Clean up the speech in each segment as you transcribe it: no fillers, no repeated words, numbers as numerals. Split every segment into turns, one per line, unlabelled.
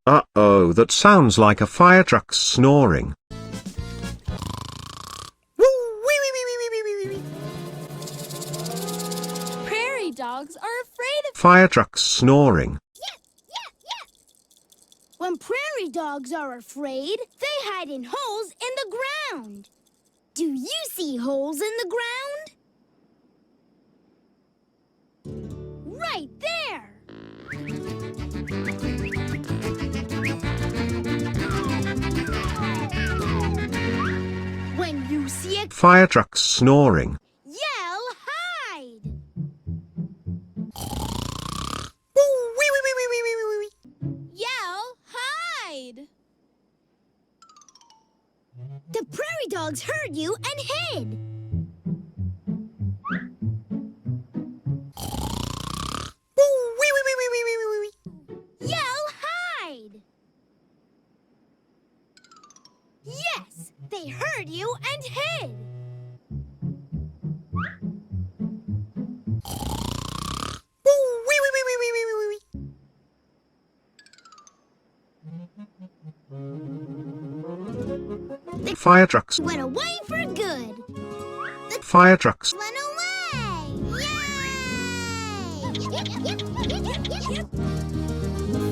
Uh-oh, that sounds like a fire truck snoring.
Prairie dogs are afraid of
Fire truck snoring.
When prairie dogs are afraid, they hide in holes in the ground. Do you see holes in the ground? Right there! When you see a
Fire truck snoring.
yell, hide!
yell, hide.
The prairie dogs heard you and hid. Yell, hide! Yes, they heard you and hid.
Fire trucks.
Went away for good. The
Fire trucks.
went away! Yay!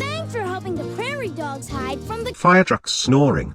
Thanks for helping the prairie dogs hide from the
Fire truck snoring.